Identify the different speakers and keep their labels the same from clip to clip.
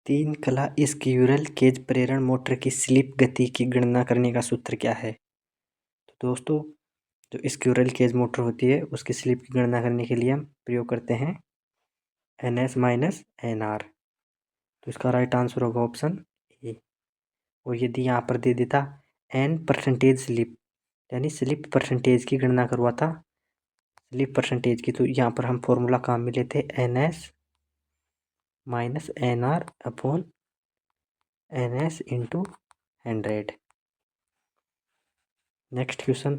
Speaker 1: तीन कला squirrel cage प्रेरण मोटर की स्लिप गति की गणना करने का सूत्र क्या है। तो दोस्तों, जो स्क्यूरल केज मोटर होती है उसकी स्लिप की गणना करने के लिए हम प्रयोग करते हैं NS माइनस NR। तो इसका राइट आंसर होगा ऑप्शन ए। और यदि यहाँ पर दे देता N% स्लिप, यानी स्लिप परसेंटेज की गणना करवाता स्लिप परसेंटेज की, तो यहाँ पर हम फॉर्मूला काम में लेते NS minus NR upon NS into 100। Next question,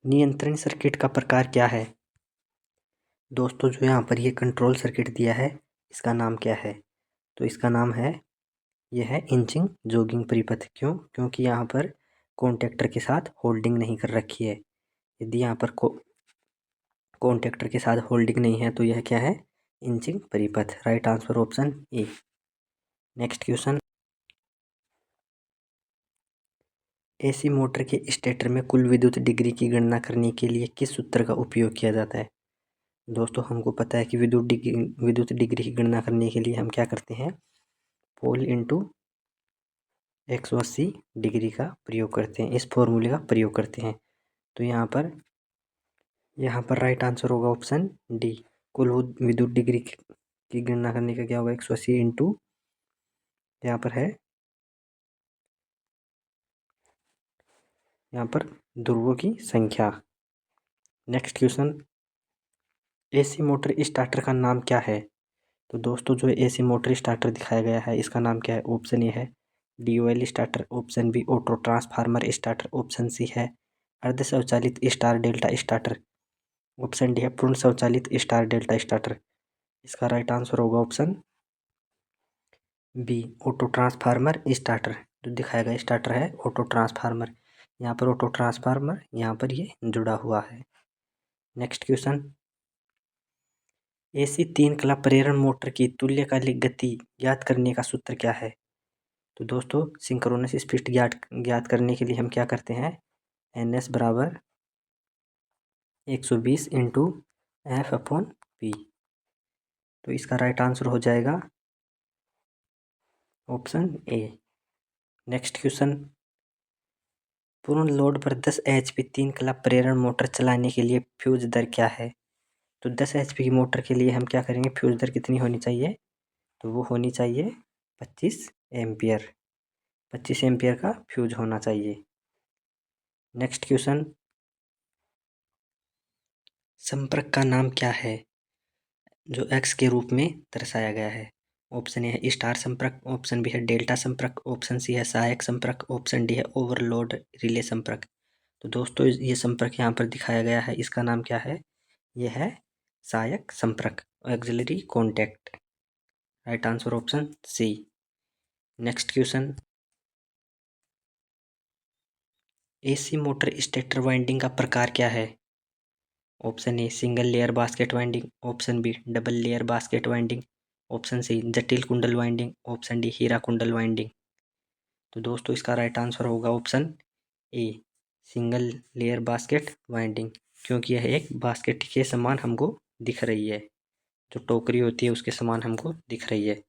Speaker 1: नियंत्रण सर्किट का प्रकार क्या है। दोस्तों, जो यहाँ पर ये कंट्रोल सर्किट दिया है इसका नाम क्या है। तो इसका नाम है, यह है इंचिंग जोगिंग परिपथ। क्यों? क्योंकि यहाँ पर कॉन्टेक्टर के साथ होल्डिंग नहीं कर रखी है। यदि यहाँ पर कॉन्टेक्टर के साथ होल्डिंग नहीं है तो यह क्या है, इंचिंग परिपथ। Right answer option A. Next question, AC motor के स्टेटर में कुल विद्युत डिग्री की गणना करने के लिए किस सूत्र का उपयोग किया जाता है। दोस्तों, हमको पता है कि विद्युत डिग्री की गणना करने के लिए हम क्या करते हैं, पोल इंटू 180 डिग्री का प्रयोग करते हैं, इस फॉर्मूले का प्रयोग करते हैं। तो यहाँ पर राइट आंसर होगा ऑप्शन डी। कुल विद्युत डिग्री की गणना करने का क्या होगा, 180 इंटू यहाँ पर ध्रुवों की संख्या। Next question, AC motor starter का नाम क्या है। तो दोस्तों, जो एसी मोटर स्टार्टर दिखाया गया है इसका नाम क्या है। ऑप्शन ए है DOL starter, option B auto transformer starter, option C है अर्ध स्वचालित star delta starter, option D है पूर्ण स्वचालित स्टार डेल्टा स्टार्टर। इसका राइट आंसर होगा option B, auto transformer starter. जो दिखाया गया स्टार्टर है ऑटो ट्रांसफार्मर, यहाँ पर ऑटो ट्रांसफार्मर यहाँ पर ये जुड़ा हुआ है। नेक्स्ट क्वेश्चन, एसी 3 कला प्रेरण मोटर की तुल्यकालिक गति ज्ञात करने का सूत्र क्या है। तो दोस्तों, सिंक्रोनस स्पीड ज्ञात करने के लिए हम क्या करते हैं, NS बराबर 120 इंटू F अपॉन P। तो इसका राइट आंसर हो जाएगा ऑप्शन ए। नेक्स्ट क्वेश्चन, पूर्ण लोड पर 10 HP 3 कला प्रेरण मोटर चलाने के लिए फ्यूज दर क्या है। तो 10 HP की मोटर के लिए हम क्या करेंगे, फ्यूज दर कितनी होनी चाहिए, तो वो होनी चाहिए 25 एम्पियर। 25 एम्पियर का फ्यूज होना चाहिए। नेक्स्ट क्वेश्चन, संपर्क का नाम क्या है जो X के रूप में दर्शाया गया है। ऑप्शन ए है स्टार संपर्क, ऑप्शन बी है डेल्टा संपर्क, ऑप्शन सी है सहायक संपर्क, ऑप्शन डी है ओवरलोड रिले संपर्क। तो दोस्तों, ये संपर्क यहाँ पर दिखाया गया है इसका नाम क्या है, यह है सहायक संपर्क, auxiliary contact. Right answer option C. Next question, AC motor stator winding का प्रकार क्या है। Option A single layer basket winding, option B double layer basket winding, option C जटिल कुंडल वाइंडिंग, ऑप्शन डी हीरा कुंडल वाइंडिंग। तो दोस्तों, इसका राइट आंसर होगा option A, single layer basket winding. क्योंकि यह एक बास्केट के समान हमको दिख रही है, जो टोकरी होती है उसके समान हमको दिख रही है,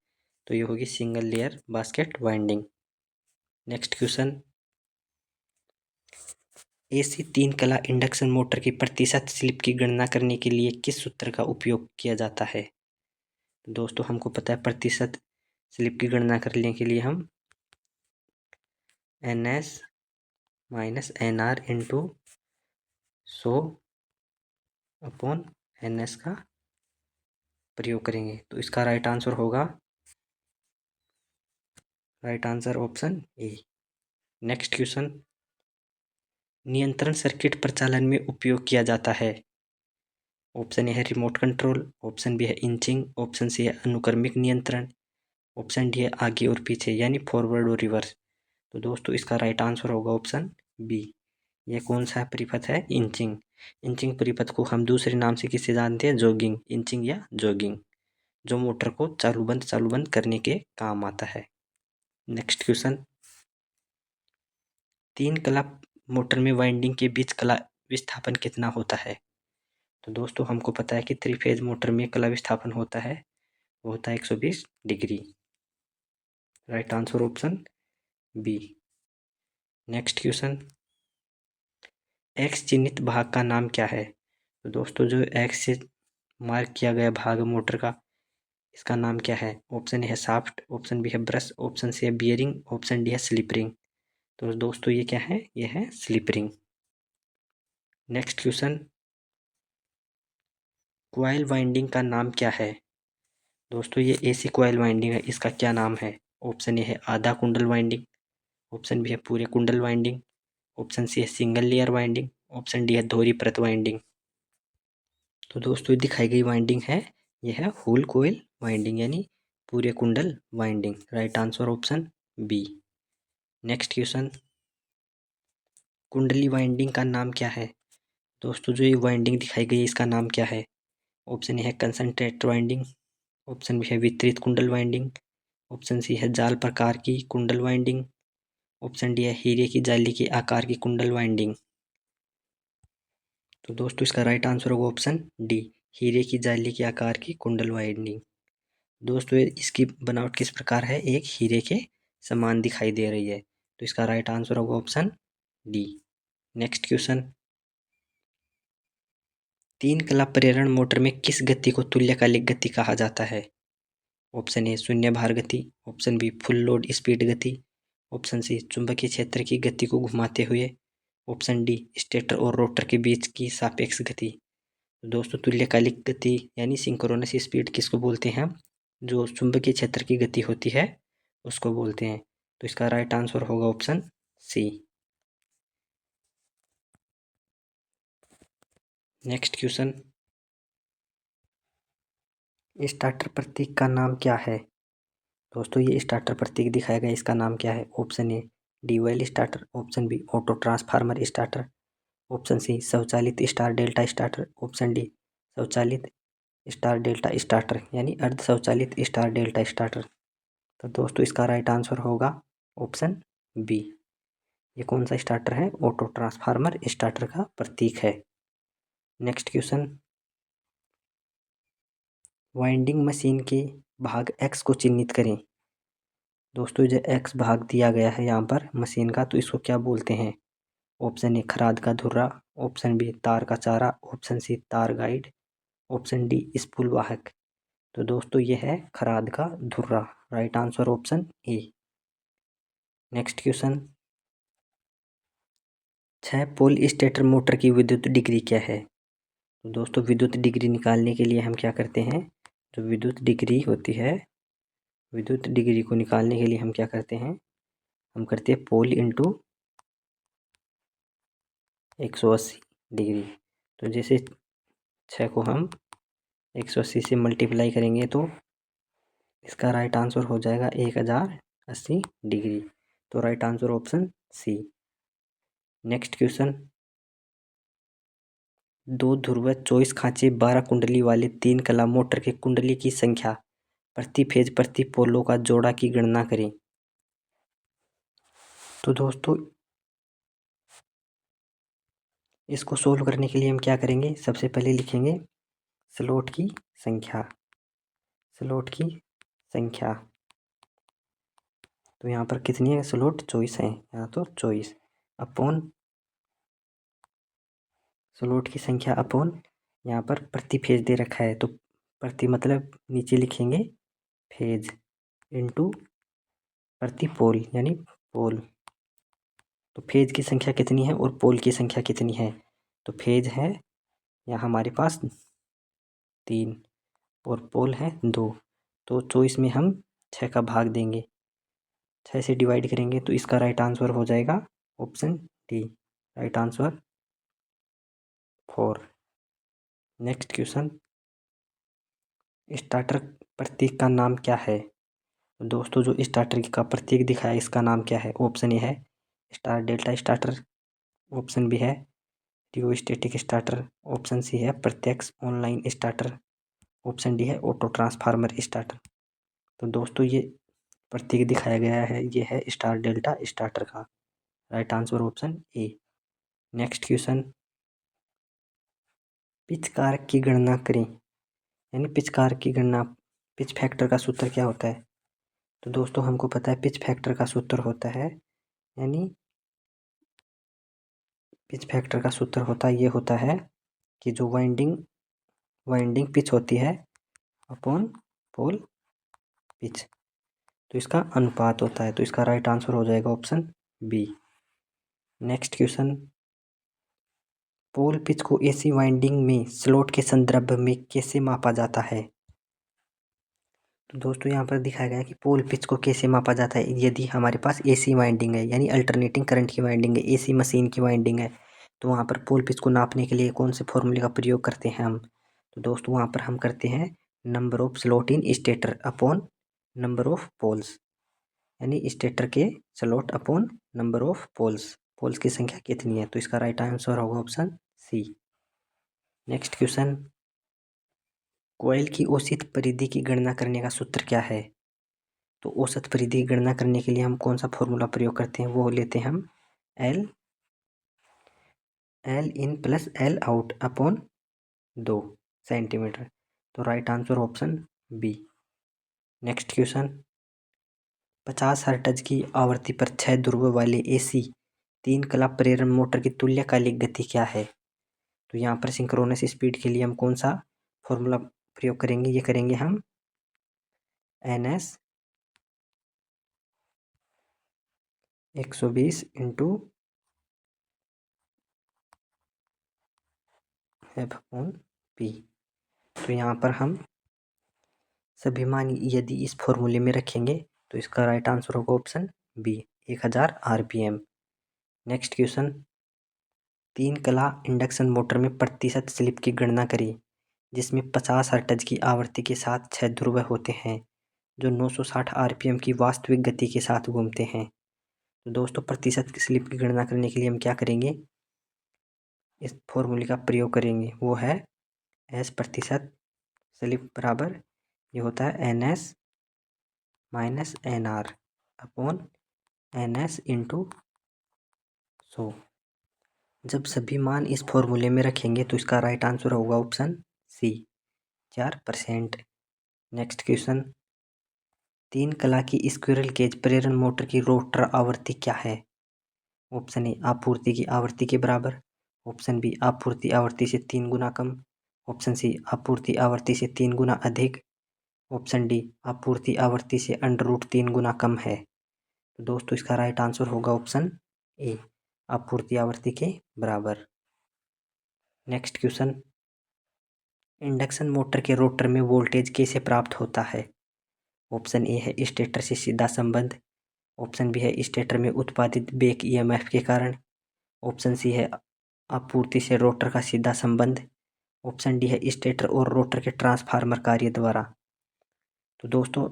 Speaker 1: तो ये होगी single layer basket winding. Next question, AC 3 कला इंडक्शन मोटर की प्रतिशत स्लिप की गणना करने के लिए किस सूत्र का उपयोग किया जाता है। दोस्तों, हमको पता है प्रतिशत स्लिप की गणना करने के लिए हम NS minus NR into 100 upon NS का प्रयोग करेंगे। तो इसका राइट आंसर होगा ऑप्शन ए। नेक्स्ट क्वेश्चन, नियंत्रण सर्किट प्रचालन में उपयोग किया जाता है। ऑप्शन ए है रिमोट कंट्रोल, ऑप्शन बी है इंचिंग, ऑप्शन सी है अनुक्रमिक नियंत्रण, ऑप्शन डी है आगे और पीछे यानी फॉरवर्ड और रिवर्स। तो दोस्तों, इसका राइट आंसर होगा ऑप्शन बी। यह कौन सा परिपथ है, इंचिंग। इंचिंग परिपथ को हम दूसरे नाम से किसे जानते हैं, जॉगिंग, इंचिंग या जॉगिंग, जो मोटर को चालू बंद करने के काम आता है। नेक्स्ट क्वेश्चन, 3 कला मोटर में वाइंडिंग के बीच कला विस्थापन कितना होता है। तो दोस्तों, हमको पता है कि 3 फेज मोटर में कला विस्थापन होता है वो होता है 120 degree. Right answer option B. Next question, X चिन्हित भाग का नाम क्या है? तो दोस्तों जो एक्स से मार्क किया गया भाग मोटर का, इसका नाम क्या है? ऑप्शन ए है शाफ्ट, ऑप्शन बी है ब्रश, ऑप्शन सी है बियरिंग, ऑप्शन डी है स्लिप रिंग। तो दोस्तों ये क्या है? ये है slip ring. Next question, coil winding का नाम क्या है? दोस्तों ये एसी कॉइल वाइंडिंग है, इसका क्या नाम है? ऑप्शन ए है आधा कुंडल वाइंडिंग, ऑप्शन बी है पूरे कुंडल वाइंडिंग, ऑप्शन सी है single layer winding, option D है दोहरी परत वाइंडिंग। तो दोस्तों ये दिखाई गई वाइंडिंग है, यह है होल कॉइल वाइंडिंग यानी पूरे कुंडल winding. Right answer option B. Next question, कुंडली वाइंडिंग का नाम क्या है? दोस्तों जो ये वाइंडिंग दिखाई गई है इसका नाम क्या है? ऑप्शन ए है कंसंट्रेट वाइंडिंग, ऑप्शन बी है वितरित कुंडल वाइंडिंग, ऑप्शन सी है जाल प्रकार की कुंडल वाइंडिंग, ऑप्शन डी है हीरे की जाली के आकार की कुंडल वाइंडिंग। तो दोस्तों इसका राइट आंसर होगा ऑप्शन डी, हीरे की जाली के आकार की कुंडल वाइंडिंग। दोस्तों इसकी बनावट किस प्रकार है? एक हीरे के समान दिखाई दे रही है, तो इसका राइट आंसर होगा ऑप्शन डी। नेक्स्ट क्वेश्चन, तीन कला प्रेरण मोटर में किस गति को तुल्यकालिक गति कहा जाता है? ऑप्शन ए शून्य भार गति, option B full load speed गति, ऑप्शन सी चुंबकीय क्षेत्र की गति को घुमाते हुए, ऑप्शन डी स्टेटर और रोटर के बीच की सापेक्ष गति। दोस्तों तुल्यकालिक गति यानी सिंक्रोनस स्पीड किसको बोलते हैं? जो चुंबकीय क्षेत्र की गति होती है उसको बोलते हैं। तो इसका राइट आंसर होगा option C. Next question, starter प्रतीक का नाम क्या है? दोस्तों ये स्टार्टर प्रतीक दिखाया गया, इसका नाम क्या है? ऑप्शन ए डीवाइल starter, option B auto transformer starter, option C स्वचालित star delta starter, option D स्वचालित स्टार डेल्टा स्टार्टर यानी अर्ध स्वचालित स्टार डेल्टा स्टार्टर। तो दोस्तों इसका राइट आंसर होगा ऑप्शन बी। ये कौन सा स्टार्टर है? ऑटो ट्रांसफार्मर स्टार्टर का प्रतीक है। नेक्स्ट क्वेश्चन, वाइंडिंग मशीन के भाग एक्स को चिन्हित करें। दोस्तों जो एक्स भाग दिया गया है यहाँ पर मशीन का, तो इसको क्या बोलते हैं? ऑप्शन ए खराद का धुर्रा, ऑप्शन बी तार का चारा, ऑप्शन सी तार गाइड, ऑप्शन डी स्पूल वाहक। तो दोस्तों ये है खराद का धुर्रा। Right answer option A. Next question, 6 pole stator motor की विद्युत डिग्री क्या है? तो दोस्तों विद्युत डिग्री निकालने के लिए हम क्या करते हैं? जो विद्युत डिग्री होती है, विद्युत डिग्री को निकालने के लिए हम क्या करते हैं? हम करते हैं पोल इंटू 180 डिग्री। तो जैसे 6 को हम 180 से मल्टीप्लाई करेंगे तो इसका राइट आंसर हो जाएगा 1080 डिग्री। तो right answer option C. Next question, दो ध्रुव 24 खांचे 12 कुंडली वाले 3 कला मोटर के कुंडली की संख्या प्रति फेज प्रति पोलों का जोड़ा की गणना करें। तो दोस्तों इसको सोल्व करने के लिए हम क्या करेंगे? सबसे पहले लिखेंगे स्लॉट की संख्या, स्लॉट की संख्या। तो यहाँ पर कितनी है? स्लॉट 24 है, यहाँ तो 24 अपॉन स्लॉट की संख्या अपॉन यहाँ पर प्रति फेज दे रखा है, तो प्रति मतलब नीचे लिखेंगे फेज इनटू प्रति पोल यानी पोल। तो फेज की संख्या कितनी है और पोल की संख्या कितनी है? तो फेज है यहाँ हमारे पास 3 और पोल है 2। तो 24 में हम 6 का भाग देंगे, 6 से डिवाइड करेंगे, तो इसका राइट आंसर हो जाएगा option D. Right answer 4। Next question, starter प्रतीक का नाम क्या है? दोस्तों जो स्टार्टर का प्रतीक दिखाया इसका नाम क्या है? ऑप्शन ए है star delta starter, option B है रियोस्टेटिक स्टार्टर, ऑप्शन सी है प्रत्यक्ष ऑनलाइन स्टार्टर, ऑप्शन डी है ऑटो ट्रांसफार्मर स्टार्टर। तो दोस्तों ये प्रतीक दिखाया गया है, ये है स्टार डेल्टा स्टार्टर का। Right answer option A. Next question, pitch कारक की गणना करें यानी पिच कारक की गणना पिच फैक्टर का सूत्र क्या होता है? तो दोस्तों हमको पता है पिच फैक्टर का सूत्र होता है, यानी पिच फैक्टर का सूत्र होता है कि जो वाइंडिंग पिच होती है अपॉन पोल पिच, तो इसका अनुपात होता है। तो इसका राइट आंसर हो जाएगा option B. Next question, pole pitch को एसी वाइंडिंग में स्लॉट के संदर्भ में कैसे मापा जाता है? तो दोस्तों यहाँ पर दिखाया गया है कि पोल पिच को कैसे मापा जाता है। यदि हमारे पास एसी वाइंडिंग है, यानी अल्टरनेटिंग करंट की वाइंडिंग है, एसी मशीन की वाइंडिंग है, तो वहाँ पर पोल पिच को नापने के लिए कौन से फॉर्मूले का प्रयोग करते हैं हम? तो दोस्तों वहाँ पर हम करते हैं number of slot in stator upon number of poles, यानी स्टेटर के slot upon number of poles की संख्या कितनी है। तो इसका राइट आंसर होगा option C. Next question, coil की औसत परिधि की गणना करने का सूत्र क्या है? तो औसत परिधि की गणना करने के लिए हम कौन सा फॉर्मूला प्रयोग करते हैं? वो लेते हैं हम L in plus L out upon 2 centimetre. तो right answer option B. Next question, 50 hertz की आवृत्ति पर 6 ध्रुव वाले एसी 3 कला प्रेरण मोटर की तुल्यकालिक गति क्या है? तो यहाँ पर सिंक्रोनस स्पीड के लिए हम कौन सा फॉर्मूला प्रयोग करेंगे? ये करेंगे हम NS 120 into F upon P. तो यहाँ पर हम सभी मान यदि इस फॉर्मूले में रखेंगे तो इसका राइट आंसर होगा option B, 1000 RPM। Next question, 3 कला इंडक्शन मोटर में प्रतिशत स्लिप की गणना करें जिसमें 50 हर्ट्ज की आवृत्ति के साथ 6 ध्रुव होते हैं जो 960 RPM की वास्तविक गति के साथ घूमते हैं। तो दोस्तों प्रतिशत की स्लिप की गणना करने के लिए हम क्या करेंगे? इस फॉर्मूले का प्रयोग करेंगे, वो है एस प्रतिशत स्लिप बराबर ये होता है NS minus NR upon NS into 100। जब सभी मान इस फॉर्मूले में रखेंगे तो इसका राइट आंसर होगा ऑप्शन सी, 4%। नेक्स्ट क्वेश्चन, 3 कला की स्क्विरल केज प्रेरण मोटर की रोटर आवृत्ति क्या है? ऑप्शन ए आपूर्ति की आवृत्ति के बराबर, ऑप्शन बी आपूर्ति आवृत्ति से 3 गुना कम, ऑप्शन सी आपूर्ति आवृत्ति से 3 गुना अधिक, ऑप्शन डी आपूर्ति आवृत्ति से √3 गुना कम है। तो दोस्तों इसका राइट आंसर होगा ऑप्शन ए, आपूर्ति आवृत्ति के बराबर। नेक्स्ट क्वेश्चन, इंडक्शन मोटर के रोटर में वोल्टेज कैसे प्राप्त होता है? ऑप्शन ए है स्टेटर से सीधा संबंध, ऑप्शन बी है स्टेटर में उत्पादित बैक EMF के कारण, ऑप्शन सी है आपूर्ति से रोटर का सीधा संबंध, ऑप्शन डी है स्टेटर और रोटर के ट्रांसफार्मर कार्य द्वारा। तो दोस्तों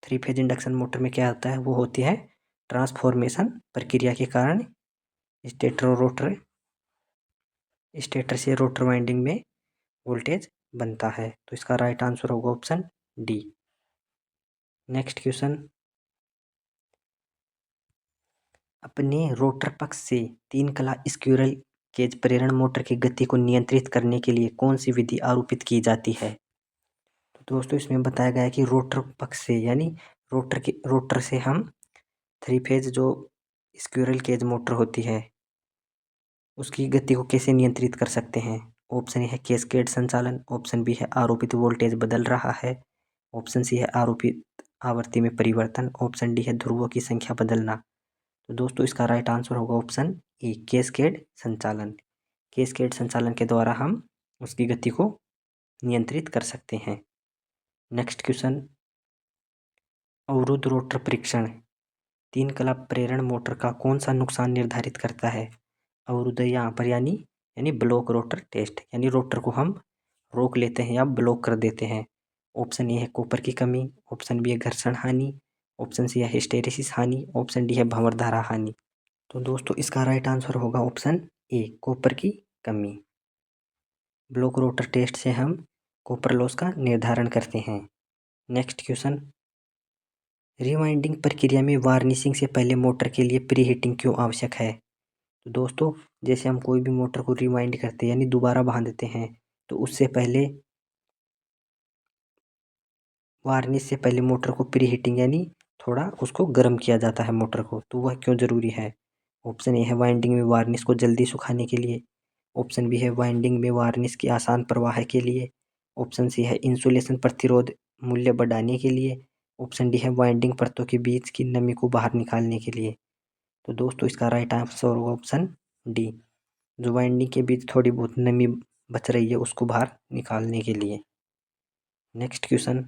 Speaker 1: 3 फेज इंडक्शन मोटर में क्या होता है? वो होती है ट्रांसफॉर्मेशन प्रक्रिया के कारण स्टेटर से रोटर वाइंडिंग में वोल्टेज बनता है। तो इसका राइट आंसर होगा ऑप्शन डी। नेक्स्ट क्वेश्चन, अपने रोटर पक्ष से 3 कला स्क्विरल केज प्रेरण मोटर की गति को नियंत्रित करने के लिए कौन सी विधि आरोपित की जाती है? तो दोस्तों इसमें बताया गया है कि रोटर पक्ष से, यानी रोटर से हम 3 फेज जो स्क्विरल केज मोटर होती है उसकी गति को कैसे नियंत्रित कर सकते हैं? ऑप्शन ए है कैस्केड संचालन, ऑप्शन बी है आरोपित वोल्टेज बदल रहा है, ऑप्शन सी है आरोपित आवृत्ति में परिवर्तन, ऑप्शन डी है ध्रुवों की संख्या बदलना। तो दोस्तों इसका राइट आंसर होगा ऑप्शन ए, कैस्केड संचालन। कैस्केड संचालन के द्वारा हम उसकी गति को नियंत्रित कर सकते हैं। नेक्स्ट क्वेश्चन, अवरुद्ध रोटर परीक्षण 3 कला प्रेरण मोटर का कौन सा नुकसान निर्धारित करता है? अवरुद्ध यहाँ पर यानी ब्लॉक रोटर टेस्ट, यानी रोटर को हम रोक लेते हैं या ब्लॉक कर देते हैं। ऑप्शन ए है कॉपर की कमी, ऑप्शन बी है घर्षण हानि, ऑप्शन सी है हिस्टैरिसीस हानि, ऑप्शन डी है भंवर धारा हानि। तो दोस्तों इसका राइट आंसर होगा ऑप्शन ए, कॉपर की कमी। ब्लॉक रोटर टेस्ट से हम कॉपर लॉस का निर्धारण करते हैं। नेक्स्ट क्वेश्चन, रिवाइंडिंग प्रक्रिया में वार्निशिंग से पहले मोटर के लिए प्री हीटिंग क्यों आवश्यक है? तो दोस्तों जैसे हम कोई भी मोटर को रिवाइंड करते हैं यानी दोबारा बांधते हैं तो उससे पहले वार्निश से पहले मोटर को प्री हीटिंग यानी थोड़ा उसको गर्म किया जाता है मोटर को, तो वह क्यों ज़रूरी है? ऑप्शन ए है वाइंडिंग में वार्निश को जल्दी सुखाने के लिए। ऑप्शन बी है वाइंडिंग में वार्निश की आसान प्रवाह के लिए। ऑप्शन सी है इंसुलेशन प्रतिरोध मूल्य बढ़ाने के लिए। ऑप्शन डी है वाइंडिंग परतों के बीच की नमी को बाहर निकालने के लिए। तो दोस्तों इसका राइट आंसर होगा ऑप्शन डी, जो वाइंडिंग के बीच थोड़ी बहुत नमी बच रही है उसको बाहर निकालने के लिए। Next question,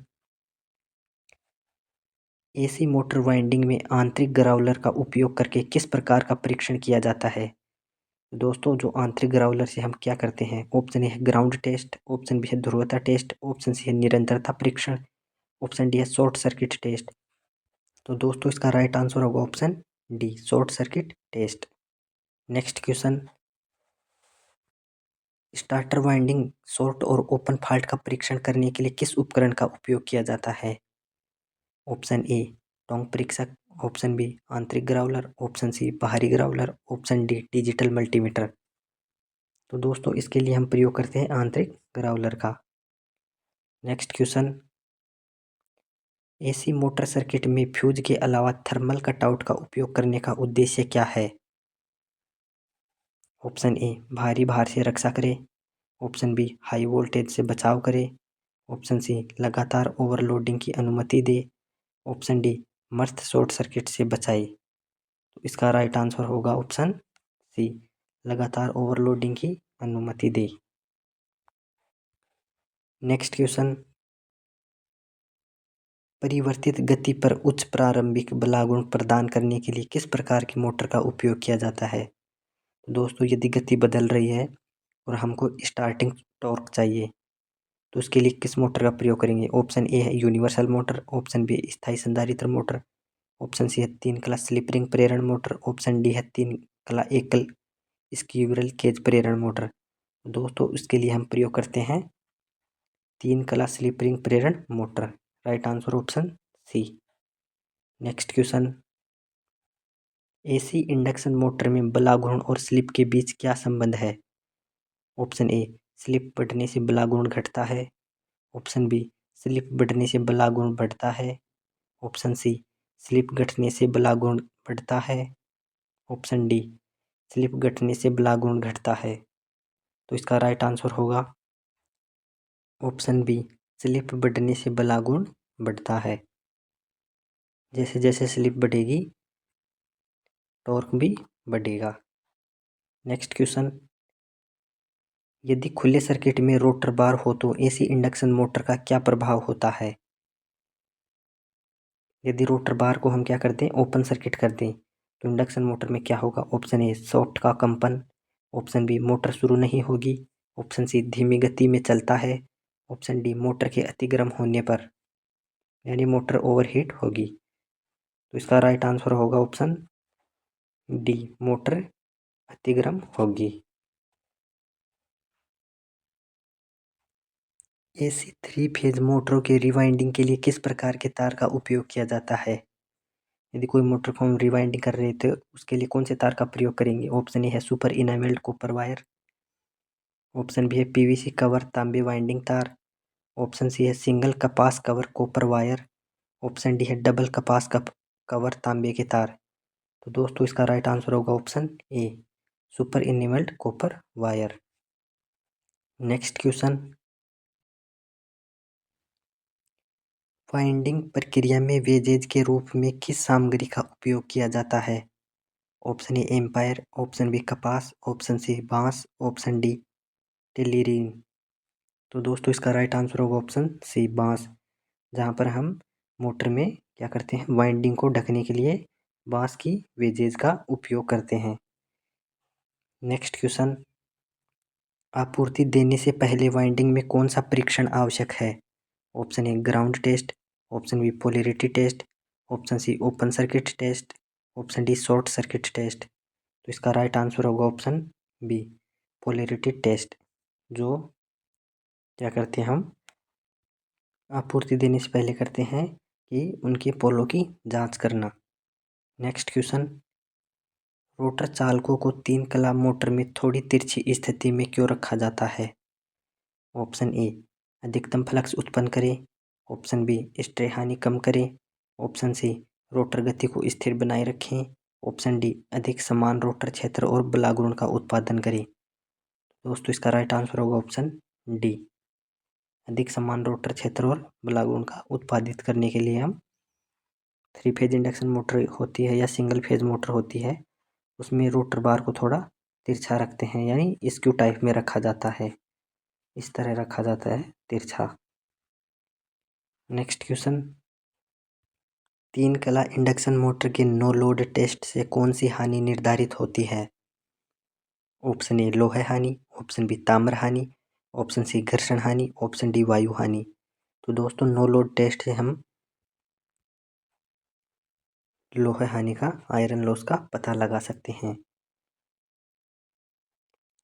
Speaker 1: AC motor winding में आंतरिक ग्राउलर का उपयोग करके किस प्रकार का परीक्षण किया जाता है? दोस्तों जो आंतरिक ग्राउलर से हम क्या करते हैं? ऑप्शन ए है ग्राउंड टेस्ट, ऑप्शन बी है ध्रुवता टेस्ट, ऑप्शन सी है निरंतरता परीक्षण, ऑप्शन डी है शॉर्ट सर्किट टेस्ट। तो दोस्तों इसका राइट आंसर होगा option D, short circuit test. Next question, starter winding short और ओपन फॉल्ट का परीक्षण करने के लिए किस उपकरण का उपयोग किया जाता है? ऑप्शन ए टोंग परीक्षक, ऑप्शन बी आंतरिक ग्राउलर, ऑप्शन सी बाहरी Growler, option D digital multimeter. तो दोस्तों इसके लिए हम प्रयोग करते हैं आंतरिक ग्राउलर का। Next question, AC motor circuit में फ्यूज के अलावा थर्मल कटआउट का उपयोग करने का उद्देश्य क्या है? ऑप्शन ए भारी भार से रक्षा करे, ऑप्शन बी हाई वोल्टेज से बचाव करे, ऑप्शन सी लगातार ओवरलोडिंग की अनुमति दे, ऑप्शन डी मर्थ शॉर्ट सर्किट से बचाए। तो इसका राइट आंसर होगा ऑप्शन सी, लगातार ओवरलोडिंग की अनुमति दे। नेक्स्ट क्वेश्चन, परिवर्तित गति पर उच्च प्रारंभिक बलागुण प्रदान करने के लिए किस प्रकार की मोटर का उपयोग किया जाता है? दोस्तों यदि गति बदल रही है और हमको स्टार्टिंग टॉर्क चाहिए तो उसके लिए किस मोटर का प्रयोग करेंगे? ऑप्शन ए है यूनिवर्सल मोटर, ऑप्शन बी स्थायी संधारित्र मोटर, ऑप्शन सी है 3 कला स्लिप रिंग प्रेरण मोटर, ऑप्शन डी है 3 कला एकल स्क्विरल केज प्रेरण मोटर। दोस्तों इसके लिए हम प्रयोग करते हैं 3 कला स्लिप रिंग प्रेरण मोटर। Right answer option C. Next question, AC induction motor में बलाघूर्ण और स्लिप के बीच क्या संबंध है? ऑप्शन ए स्लिप बढ़ने से बलाघूर्ण घटता है, ऑप्शन बी स्लिप बढ़ने से बलाघूर्ण बढ़ता है, ऑप्शन सी स्लिप घटने से बलाघूर्ण बढ़ता है, ऑप्शन डी स्लिप घटने से बलाघूर्ण घटता है। तो इसका राइट आंसर होगा ऑप्शन बी, स्लिप बढ़ने से बलाघूर्ण बढ़ता है। जैसे जैसे स्लिप बढ़ेगी टॉर्क भी बढ़ेगा। नेक्स्ट क्वेश्चन, यदि खुले सर्किट में रोटर बार हो तो एसी इंडक्शन मोटर का क्या प्रभाव होता है? यदि रोटर बार को हम क्या कर दें, ओपन सर्किट कर दें, तो इंडक्शन मोटर में क्या होगा? ऑप्शन ए शाफ्ट का कंपन, ऑप्शन बी मोटर शुरू नहीं होगी, ऑप्शन सी धीमी गति में चलता है, ऑप्शन डी मोटर के अति गर्म होने पर यानी मोटर ओवरहीट होगी। तो इसका राइट आंसर होगा ऑप्शन डी, मोटर अति गर्म होगी। एसी 3 फेज मोटरों के रिवाइंडिंग के लिए किस प्रकार के तार का उपयोग किया जाता है? यदि कोई मोटर को हम रिवाइंडिंग कर रहे थे उसके लिए कौन से तार का प्रयोग करेंगे? ऑप्शन ए है super enamelled copper wire, option B है पीवीसी कवर तांबे वाइंडिंग तार, ऑप्शन सी है सिंगल कपास cover copper wire, option D है डबल कपास कवर तांबे के तार। तो दोस्तों इसका राइट आंसर होगा option A, super enamelled copper wire. Next question, winding प्रक्रिया में वेजेज के रूप में किस सामग्री का उपयोग किया जाता है? Option A empire, option B कपास, ऑप्शन सी बांस, ऑप्शन डी टेलीरीन। तो दोस्तों इसका राइट आंसर होगा ऑप्शन सी, बांस, जहाँ पर हम मोटर में क्या करते हैं, वाइंडिंग को ढकने के लिए बांस की वेजेज का उपयोग करते हैं। नेक्स्ट क्वेश्चन, आपूर्ति देने से पहले वाइंडिंग में कौन सा परीक्षण आवश्यक है? Option A ground test, option B polarity test, option C open circuit test, option D short circuit test. तो इसका राइट आंसर होगा ऑप्शन बी, पोलैरिटी टेस्ट, जो क्या करते हैं हम आपूर्ति देने से पहले करते हैं कि उनके पोलों की जांच करना। नेक्स्ट क्वेश्चन, रोटर चालकों को 3 कला मोटर में थोड़ी तिरछी स्थिति में क्यों रखा जाता है? ऑप्शन ए अधिकतम फ्लक्स उत्पन्न करे, ऑप्शन बी स्ट्रे हानि कम करें। ऑप्शन सी रोटर गति को स्थिर बनाए रखें। ऑप्शन डी अधिक समान रोटर क्षेत्र और बलागुण का उत्पादन करें। दोस्तों इसका राइट आंसर होगा ऑप्शन डी, अधिक समान रोटर क्षेत्र और बलागुण का उत्पादित करने के लिए हम 3 फेज इंडक्शन मोटर होती है या सिंगल फेज मोटर होती है, उसमें रोटर बार को थोड़ा तिरछा रखते हैं, यानी स्क्यू टाइप में रखा जाता है, इस तरह रखा जाता है तिरछा। नेक्स्ट क्वेश्चन, 3 कला इंडक्शन मोटर के नो लोड टेस्ट से कौन सी हानि निर्धारित होती है? ऑप्शन ए लोहे हानि, ऑप्शन बी ताम्र हानि, ऑप्शन सी घर्षण हानि, ऑप्शन डी वायु हानि। तो दोस्तों नो लोड टेस्ट से हम लोहे हानि का, आयरन लॉस का पता लगा सकते हैं।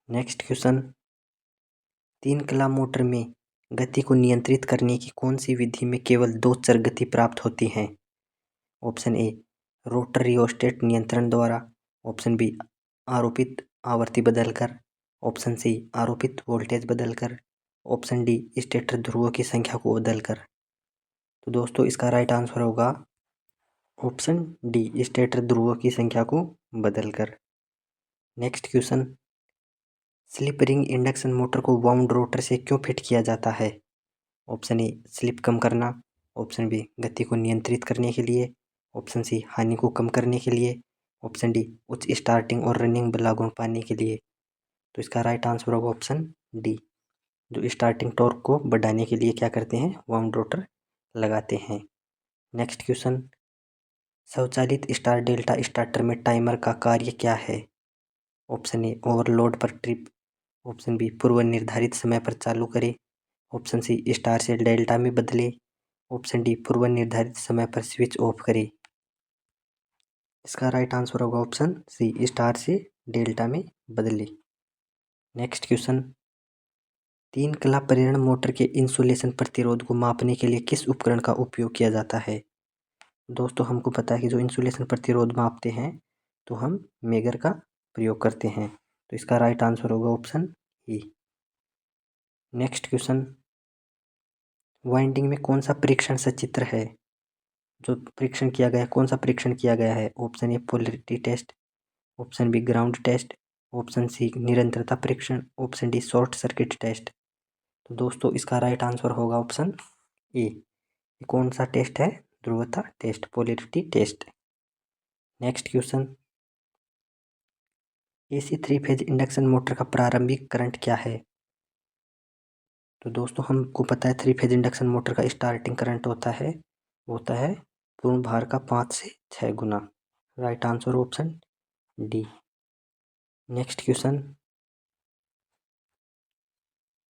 Speaker 1: नेक्स्ट क्वेश्चन, 3 कला मोटर में गति को नियंत्रित करने की कौन सी विधि में केवल 2 चर गति प्राप्त होती है? ऑप्शन ए रोटर रियोस्टेट नियंत्रण द्वारा, ऑप्शन बी आरोपित आवृत्ति बदलकर, ऑप्शन सी आरोपित वोल्टेज बदलकर, ऑप्शन डी स्टेटर ध्रुवों की संख्या को बदलकर। तो दोस्तों इसका राइट आंसर होगा ऑप्शन डी, स्टेटर ध्रुवों की संख्या को बदलकर। Next question, slip ring induction motor को वाउंड रोटर से क्यों फिट किया जाता है? ऑप्शन ए स्लिप कम करना, ऑप्शन बी गति को नियंत्रित करने के लिए, ऑप्शन सी हानि को कम करने के लिए, ऑप्शन डी उच्च स्टार्टिंग और रनिंग बलागुण पाने के लिए। तो इसका राइट आंसर होगा ऑप्शन डी, जो स्टार्टिंग टॉर्क को बढ़ाने के लिए क्या करते हैं, वाउंड रोटर लगाते हैं। नेक्स्ट क्वेश्चन, स्वचालित स्टार डेल्टा स्टार्टर में टाइमर का कार्य क्या है? ऑप्शन ए ओवरलोड पर ट्रिप, ऑप्शन बी पूर्व निर्धारित समय पर चालू करे, ऑप्शन सी स्टार से डेल्टा में बदले, ऑप्शन डी पूर्व निर्धारित समय पर स्विच ऑफ करे। इसका राइट आंसर होगा ऑप्शन सी, स्टार से डेल्टा में बदले। नेक्स्ट क्वेश्चन, 3 कला प्रेरण मोटर के इंसुलेशन प्रतिरोध को मापने के लिए किस उपकरण का उपयोग किया जाता है? दोस्तों हमको पता है कि जो इंसुलेशन प्रतिरोध मापते हैं तो हम मेगर का प्रयोग करते हैं, तो इसका राइट आंसर होगा option E. Next question, winding में कौन सा परीक्षण सचित्र है? जो परीक्षण किया गया है, कौन सा परीक्षण किया गया है? Option A polarity test, option B ground test, option C निरंतरता परीक्षण, option D short circuit test. तो दोस्तों इसका राइट आंसर होगा ऑप्शन ए। ये कौन सा टेस्ट है? ध्रुवता test, polarity test. Next question, AC 3 phase induction motor का प्रारंभिक करंट क्या है? तो दोस्तों हमको पता है 3 फेज इंडक्शन मोटर का स्टार्टिंग करंट होता है पूर्ण भार का 5 से 6 गुना। Right answer option D. Next question,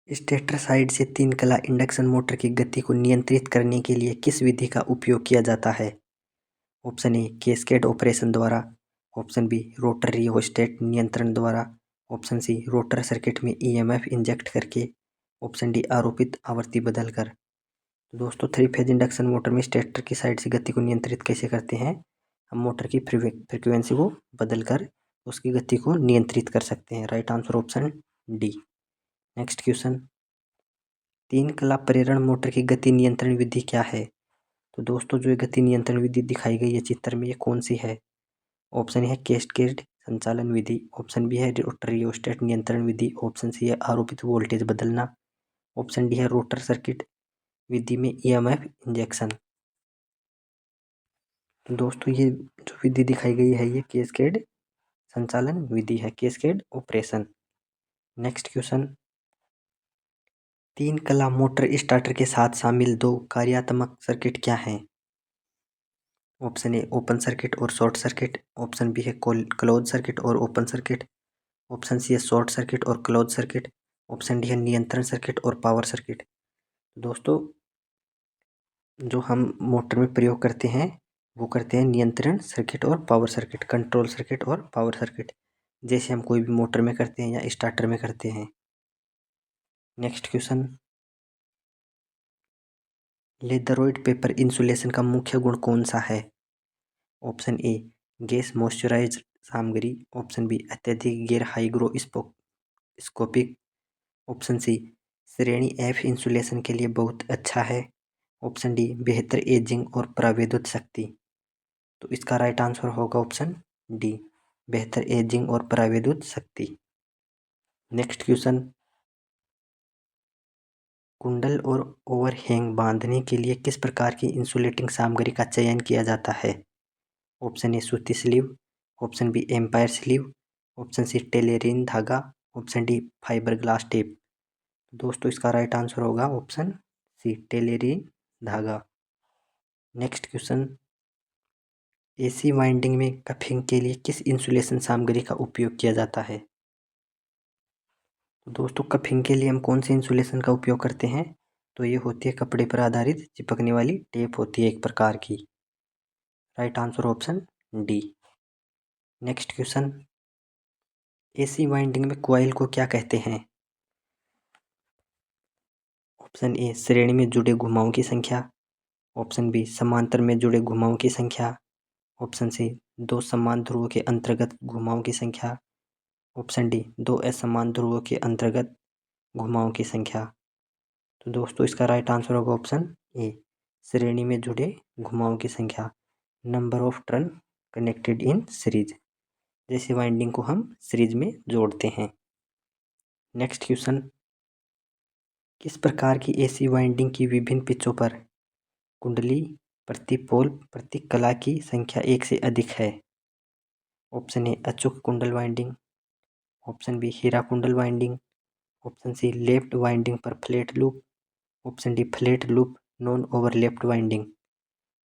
Speaker 1: stator side से 3 कला इंडक्शन मोटर की गति को नियंत्रित करने के लिए किस विधि का उपयोग किया जाता है? ऑप्शन ए कैस्केड ऑपरेशन द्वारा, ऑप्शन बी रोटर रियोस्टेट नियंत्रण द्वारा, ऑप्शन सी रोटर सर्किट में ईएमएफ इंजेक्ट करके, ऑप्शन डी आरोपित आवृत्ति बदलकर। तो दोस्तों 3 फेज इंडक्शन मोटर में स्टेटर की साइड से गति को नियंत्रित कैसे करते हैं? हम मोटर की फ्रिक्वेंसी को बदलकर उसकी गति को नियंत्रित कर सकते हैं। Right answer option D. Next question, 3 कला प्रेरण मोटर की गति नियंत्रण विधि क्या है? तो दोस्तों जो गति नियंत्रण विधि दिखाई गई है चित्र में, ये कौन सी है? ऑप्शन है कैस्केड संचालन विधि, ऑप्शन बी है रोटर रियोस्टेट नियंत्रण विधि, ऑप्शन सी है आरोपित वोल्टेज बदलना, ऑप्शन डी है रोटर सर्किट विधि में ईएमएफ इंजेक्शन। तो दोस्तों ये जो विधि दिखाई गई है ये कैस्केड संचालन विधि है, कैस्केड ऑपरेशन। नेक्स्ट क्वेश्चन, 3 कला मोटर स्टार्टर के साथ शामिल 2 कार्यात्मक सर्किट क्या हैं? ऑप्शन ए ओपन सर्किट और शॉर्ट सर्किट, ऑप्शन बी है क्लोज सर्किट और ओपन सर्किट, ऑप्शन सी है शॉर्ट सर्किट और क्लोज सर्किट, ऑप्शन डी है नियंत्रण सर्किट और पावर सर्किट। दोस्तों जो हम मोटर में प्रयोग करते हैं वो करते हैं नियंत्रण सर्किट और पावर सर्किट, कंट्रोल सर्किट और पावर सर्किट, जैसे हम कोई भी मोटर में करते हैं या स्टार्टर में करते हैं। नेक्स्ट क्वेश्चन, लेदरोइड पेपर इंसुलेशन का मुख्य गुण कौन सा है? ऑप्शन ए गैस मॉइस्चराइज्ड सामग्री, ऑप्शन बी अत्यधिक गैर हाइग्रोस्कोपिक, ऑप्शन सी श्रेणी एफ इंसुलेशन के लिए बहुत अच्छा है, ऑप्शन डी बेहतर एजिंग और प्राविद्युत शक्ति। तो इसका राइट आंसर होगा ऑप्शन डी बेहतर एजिंग और प्राविद्युत शक्ति। नेक्स्ट क्वेश्चन, कुंडल और ओवरहैंग बांधने के लिए किस प्रकार की इंसुलेटिंग सामग्री का चयन किया जाता है? ऑप्शन ए सूती sleeve, option B empire sleeve, option C टेलेरिन धागा, option D fibre glass tape. दोस्तों इसका राइट आंसर होगा ऑप्शन सी टेलेरिन धागा। नेक्स्ट क्वेश्चन, एसी वाइंडिंग में कफिंग के लिए किस इंसुलेशन सामग्री का उपयोग किया जाता है? दोस्तों कफिंग के लिए हम कौन से इंसुलेशन का उपयोग करते हैं? तो ये होती है कपड़े पर आधारित चिपकने वाली टेप होती है एक प्रकार की। Right answer option D. Next question, AC winding में कॉइल को क्या कहते हैं? ऑप्शन ए श्रेणी में जुड़े घुमावों की संख्या, ऑप्शन बी समांतर में जुड़े घुमावों की संख्या, ऑप्शन सी दो समान ध्रुवों के अंतर्गत घुमावों की संख्या, ऑप्शन डी दो असमान ध्रुवों के अंतर्गत घुमावों की संख्या। तो दोस्तों इसका राइट आंसर होगा ऑप्शन ए श्रेणी में जुड़े घुमावों की संख्या, number of turn connected in series, जैसे वाइंडिंग को हम सीरीज में जोड़ते हैं। नेक्स्ट क्वेश्चन, किस प्रकार की एसी वाइंडिंग की विभिन्न पिचों पर कुंडली प्रति पोल प्रति कला की संख्या एक से अधिक है? ऑप्शन ए अचूक कुंडल वाइंडिंग, ऑप्शन बी हीरा कुंडल winding, option C left winding पर flat loop, option D flat loop non overlapped winding.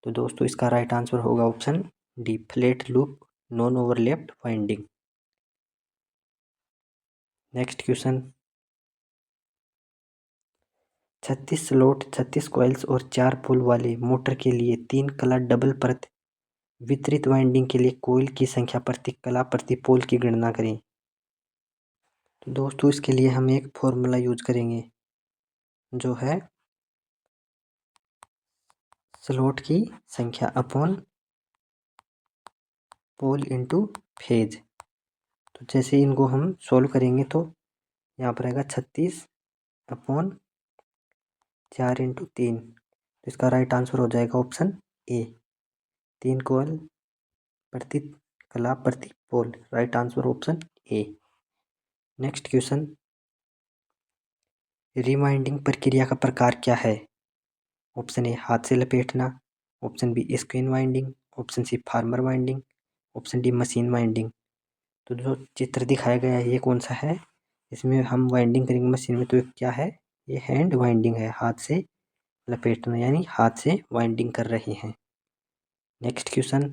Speaker 1: तो दोस्तों इसका राइट आंसर होगा option D flat loop non overlapped winding. Next question, 36 slot 36 coils और 4 पोल वाले मोटर के लिए 3 कला डबल परत वितरित वाइंडिंग के लिए कॉइल की संख्या प्रति कला प्रति पोल की गणना करें। तो दोस्तों इसके लिए हम एक फॉर्मूला यूज करेंगे जो है स्लॉट की संख्या अपॉन पोल इनटू फेज। तो जैसे इनको हम सॉल्व करेंगे तो यहाँ पर आएगा 36 अपॉन 4 इंटू 3। तो इसका राइट आंसर हो जाएगा ऑप्शन ए 3 कॉइल प्रति कला प्रति pole. Right answer option A. Next question, rewinding प्रक्रिया का प्रकार क्या है? ऑप्शन ए हाथ से लपेटना, ऑप्शन बी स्क्वीन winding, option C former winding, option D machine winding. तो जो चित्र दिखाया गया है ये कौन सा है? इसमें हम वाइंडिंग करेंगे मशीन में तो ये क्या है? ये हैंड वाइंडिंग है, हाथ से लपेटना यानी हाथ से वाइंडिंग कर रहे हैं। Next question,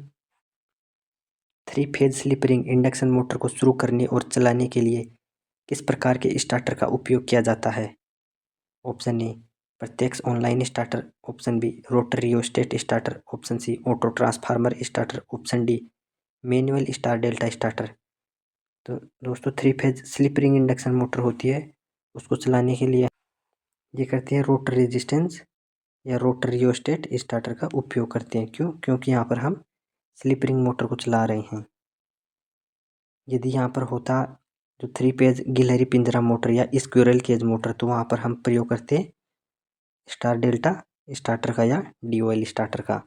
Speaker 1: 3 phase slip ring induction motor को शुरू करने और चलाने के लिए किस प्रकार के स्टार्टर का उपयोग किया जाता है? ऑप्शन ए प्रत्यक्ष online starter, option B rotor rheostat starter, option C auto transformer starter, option D manual star delta starter. तो दोस्तों 3 phase slip ring induction motor होती है, उसको चलाने के लिए ये करते हैं रोटर रेजिस्टेंस या रोटर रियोस्टेट स्टार्टर का उपयोग करते हैं। क्यों? क्योंकि यहाँ पर हम स्लिप रिंग मोटर को चला रहे हैं। यदि यहाँ पर होता जो 3 फेज गिलहरी पिंजरा मोटर या स्क्विरल केज मोटर तो वहाँ पर हम प्रयोग करते स्टार डेल्टा स्टार्टर का या DOL स्टार्टर का।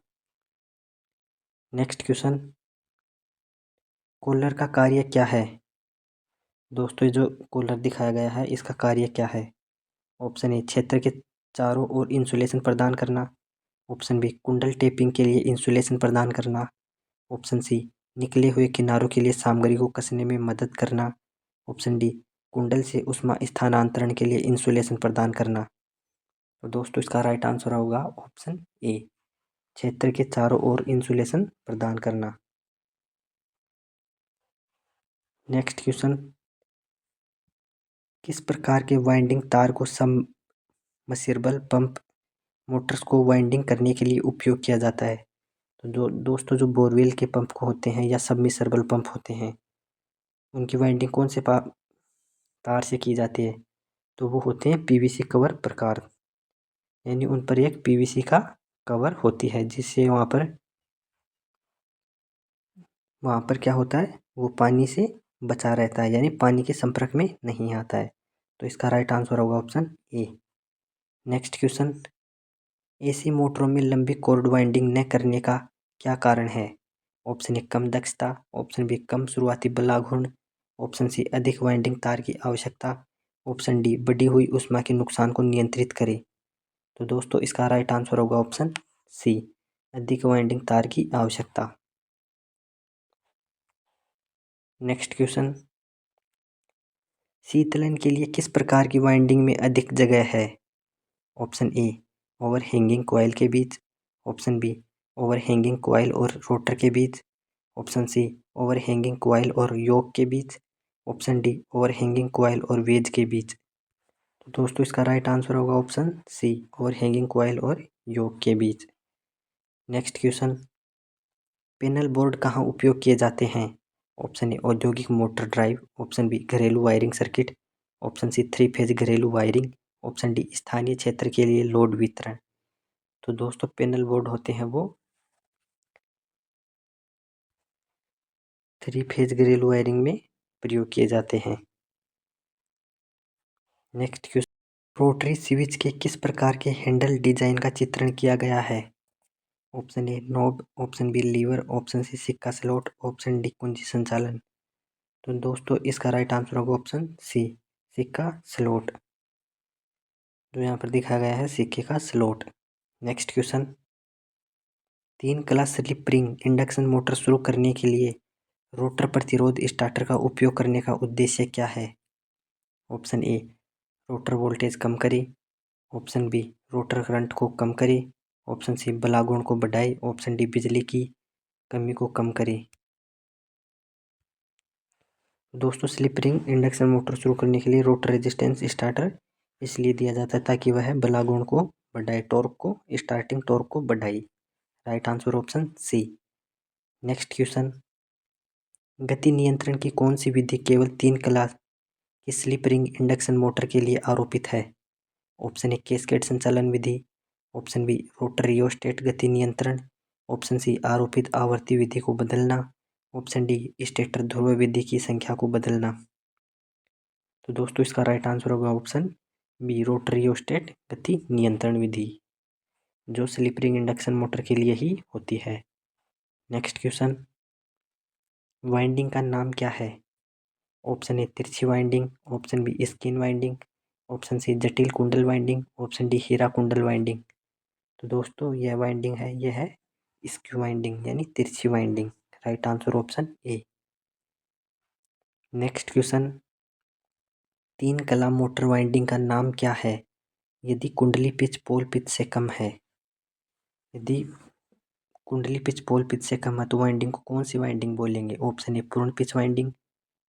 Speaker 1: नेक्स्ट क्वेश्चन, कूलर का कार्य क्या है? दोस्तों ये जो कूलर दिखाया गया है इसका कार्य क्या है? ऑप्शन ए क्षेत्र के चारों ओर इंसुलेशन प्रदान करना, ऑप्शन बी कुंडल टेपिंग के लिए इंसुलेशन प्रदान करना, ऑप्शन सी निकले हुए किनारों के लिए सामग्री को कसने में मदद करना, ऑप्शन डी कुंडल से ऊष्मा स्थानांतरण के लिए इंसुलेशन प्रदान करना। तो दोस्तों इसका राइट आंसर होगा ऑप्शन ए क्षेत्र के चारों ओर इंसुलेशन प्रदान करना। नेक्स्ट क्वेश्चन, किस प्रकार के वाइंडिंग तार को सबमर्सिबल पंप मोटर्स को वाइंडिंग करने के लिए उपयोग किया जाता है? तो दोस्तों जो बोरवेल के पंप को होते हैं या सबमर्सिबल पंप होते हैं उनकी वाइंडिंग कौन से तार से की जाती है? तो वो होते हैं PVC कवर प्रकार, यानी उन पर एक PVC का कवर होती है जिससे वहाँ पर क्या होता है वो पानी से बचा रहता है यानी पानी के संपर्क में नहीं आता है। तो इसका राइट आंसर होगा option A. Next question, AC मोटरों में लंबी कॉर्ड वाइंडिंग न करने का क्या कारण है? ऑप्शन ए कम दक्षता, ऑप्शन बी कम शुरुआती बलाघूर्ण, ऑप्शन सी अधिक वाइंडिंग तार की आवश्यकता, ऑप्शन डी बढ़ी हुई ऊष्मा के नुकसान को नियंत्रित करे। तो दोस्तों इसका राइट आंसर होगा ऑप्शन सी, अधिक वाइंडिंग तार की आवश्यकता। नेक्स्ट क्वेश्चन, शीतलन के लिए किस प्रकार की वाइंडिंग में अधिक जगह है? Option A over hanging coil के बीच, option B over hanging coil और रोटर के बीच, option C over hanging coil और योक के बीच, option D over hanging coil और वेज के बीच। तो दोस्तों इसका राइट आंसर होगा option C, over hanging coil और योक के बीच। नेक्स्ट क्वेश्चन, पैनल बोर्ड कहाँ उपयोग किए जाते हैं? ऑप्शन ए औद्योगिक मोटर ड्राइव, ऑप्शन बी घरेलू wiring circuit, option C 3 phase घरेलू वायरिंग, ऑप्शन डी स्थानीय क्षेत्र के लिए लोड वितरण। तो दोस्तों पैनल बोर्ड होते हैं वो 3 फेज घरेलू वायरिंग में प्रयोग किए जाते हैं। नेक्स्ट क्वेश्चन, रोटरी स्विच के किस प्रकार के हैंडल डिजाइन का चित्रण किया गया है? Option A knob, option B lever, option C सिक्का स्लॉट, ऑप्शन डी कुंजी संचालन। तो दोस्तों इसका राइट आंसर होगा ऑप्शन सी, सिक्का स्लॉट, जो यहाँ पर दिखाया गया है सिक्के का slot. Next question, 3 class slip ring induction motor शुरू करने के लिए रोटर प्रतिरोध स्टार्टर का उपयोग करने का उद्देश्य क्या है? ऑप्शन ए रोटर वोल्टेज कम करे, ऑप्शन बी रोटर करंट को कम करे, ऑप्शन सी बलागुण को बढ़ाए, ऑप्शन डी बिजली की कमी को कम करे। दोस्तों स्लिप रिंग इंडक्शन मोटर शुरू करने के लिए रोटर रेजिस्टेंस स्टार्टर इसलिए दिया जाता है ताकि वह बलागुण को बढ़ाए, टॉर्क को, स्टार्टिंग टॉर्क को बढ़ाए। Right answer option C. Next question, गति नियंत्रण की कौन सी विधि केवल 3 क्लास की स्लिप रिंग इंडक्शन मोटर के लिए आरोपित है? ऑप्शन ए कैस्केड संचालन विधि, ऑप्शन बी रोटर रियोस्टेट गति नियंत्रण, ऑप्शन सी आरोपित आवर्ती विधि को बदलना, ऑप्शन डी स्टेटर ध्रुव विधि की संख्या को बदलना। तो दोस्तों इसका राइट आंसर होगा ऑप्शन बी, रोटर रियोस्टेट गति नियंत्रण विधि, जो स्लिप रिंग इंडक्शन मोटर के लिए ही होती है। नेक्स्ट क्वेश्चन, वाइंडिंग का नाम क्या है? ऑप्शन ए तिरछी winding, option B skin winding, option C जटिल कुंडल वाइंडिंग, ऑप्शन डी हीरा कुंडल वाइंडिंग। तो दोस्तों यह वाइंडिंग है, यह है स्क्यू वाइंडिंग यानी तिरछी winding. Right answer option A. Next question, 3 कला मोटर वाइंडिंग का नाम क्या है यदि कुंडली पिच पोल पिच से कम है? यदि कुंडली पिच पोल पिच से कम है तो वाइंडिंग को कौन सी वाइंडिंग बोलेंगे? ऑप्शन ए पूर्ण पिच वाइंडिंग,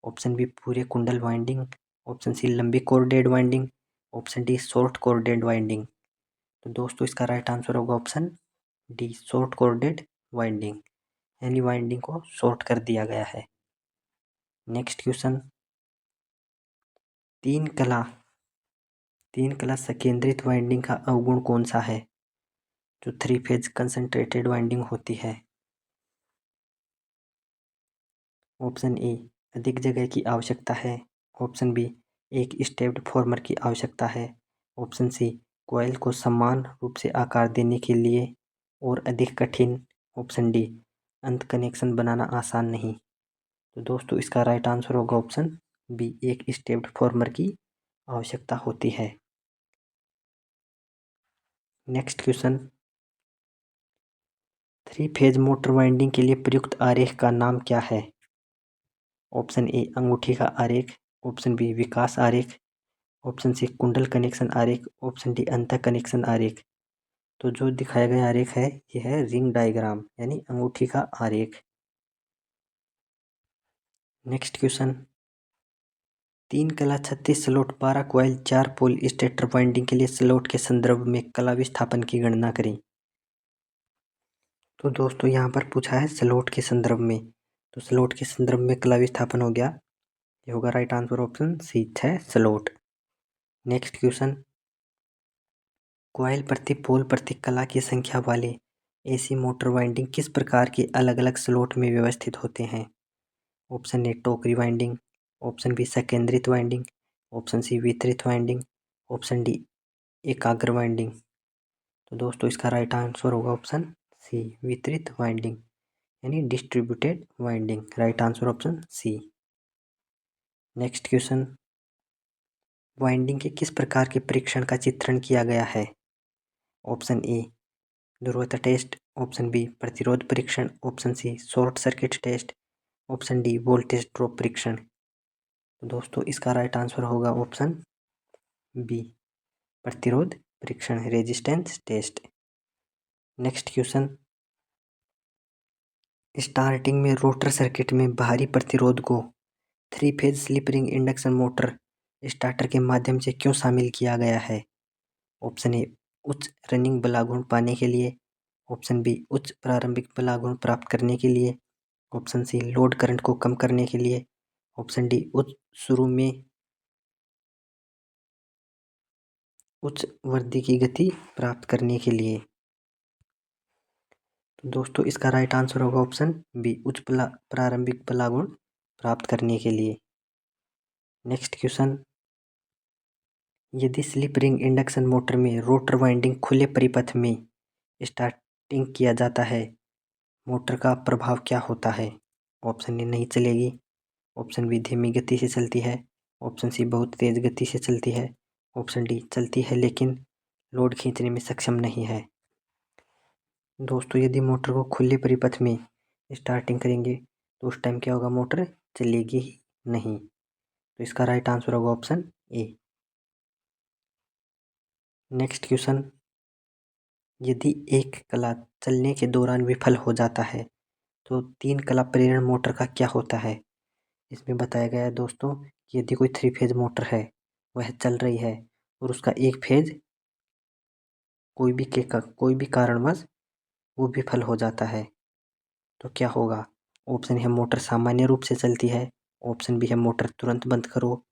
Speaker 1: ऑप्शन बी पूरे कुंडल वाइंडिंग, ऑप्शन सी लंबी chorded winding, option D short chorded winding. तो दोस्तों इसका राइट आंसर होगा option D, short chorded winding, यानी वाइंडिंग को शॉर्ट कर दिया गया है। नेक्स्ट क्वेश्चन, 3 कला 3 कला संकेंद्रित वाइंडिंग का अवगुण कौन सा है जो 3 फेज कंसंट्रेटेड वाइंडिंग होती है? ऑप्शन ए अधिक जगह की आवश्यकता है, ऑप्शन बी एक स्टेप्ड फॉर्मर की आवश्यकता है, ऑप्शन सी कॉइल को समान रूप से आकार देने के लिए और अधिक कठिन, ऑप्शन डी अंत कनेक्शन बनाना आसान नहीं। तो दोस्तों इसका राइट आंसर होगा ऑप्शन बी, एक स्टेप्ड फॉर्मर की आवश्यकता होती है। Next question, 3 phase motor winding के लिए प्रयुक्त आरेख का नाम क्या है? ऑप्शन ए अंगूठी का आरेख, ऑप्शन बी विकास आरेख, ऑप्शन सी कुंडल कनेक्शन आरेख, ऑप्शन डी अंतः कनेक्शन आरेख। तो जो दिखाया गया आरेख है यह है रिंग डायग्राम यानी अंगूठी का आरेख। नेक्स्ट क्वेश्चन, 3 कला 36 स्लॉट 12 कॉइल 4 पोल स्टेटर वाइंडिंग के लिए स्लॉट के संदर्भ में कला विस्थापन की गणना करें। तो दोस्तों यहाँ पर पूछा है स्लॉट के संदर्भ में, तो स्लॉट के संदर्भ में कला विस्थापन हो गया, ये होगा right answer option C, 6 slot. Next question, coil प्रति पोल प्रति कला की संख्या वाले एसी मोटर वाइंडिंग किस प्रकार के अलग अलग स्लॉट में व्यवस्थित होते हैं? ऑप्शन ए टोकरी वाइंडिंग, ऑप्शन बी संकेंद्रित वाइंडिंग, ऑप्शन सी वितरित वाइंडिंग, ऑप्शन डी एकाग्र वाइंडिंग। तो दोस्तों इसका राइट आंसर होगा ऑप्शन सी, वितरित वाइंडिंग यानी distributed winding. Right answer option C. Next question, winding के किस प्रकार के परीक्षण का चित्रण किया गया है? ऑप्शन ए ध्रुवता टेस्ट, ऑप्शन बी प्रतिरोध परीक्षण, option C short circuit test, option D voltage drop परीक्षण। तो दोस्तों इसका राइट आंसर होगा ऑप्शन बी, प्रतिरोध परीक्षण, resistance test. Next question, starting में रोटर सर्किट में बाहरी प्रतिरोध को 3 phase slip ring induction motor starter के माध्यम से क्यों शामिल किया गया है? ऑप्शन ए उच्च रनिंग बला गुण पाने के लिए, ऑप्शन बी उच्च प्रारंभिक बला गुण प्राप्त करने के लिए, ऑप्शन सी लोड करंट को कम करने के लिए, ऑप्शन डी उच्च वृद्धि की गति प्राप्त करने के लिए। तो दोस्तों इसका राइट आंसर होगा ऑप्शन बी, उच्च प्रारंभिक बला गुण प्राप्त करने के लिए। नेक्स्ट क्वेश्चन, यदि स्लिप रिंग इंडक्शन मोटर में रोटर वाइंडिंग खुले परिपथ में स्टार्टिंग किया जाता है, मोटर का प्रभाव क्या होता है? ऑप्शन ए नहीं चलेगी, ऑप्शन बी धीमी गति से चलती है, ऑप्शन सी बहुत तेज गति से चलती है, ऑप्शन डी चलती है लेकिन लोड खींचने में सक्षम नहीं है। दोस्तों यदि मोटर को खुले परिपथ में स्टार्टिंग करेंगे तो उस टाइम क्या होगा, मोटर चलेगी ही नहीं। तो इसका राइट आंसर होगा ऑप्शन ए। नेक्स्ट क्वेश्चन, यदि एक कला चलने के दौरान विफल हो जाता है तो 3 कला प्रेरण मोटर का क्या होता है? इसमें बताया गया है दोस्तों कि यदि कोई 3 फेज मोटर है, वह चल रही है और उसका एक फेज कोई भी कारणवश वो विफल हो जाता है तो क्या होगा? ऑप्शन है मोटर सामान्य रूप से चलती है, ऑप्शन बी है मोटर तुरंत बंद करो,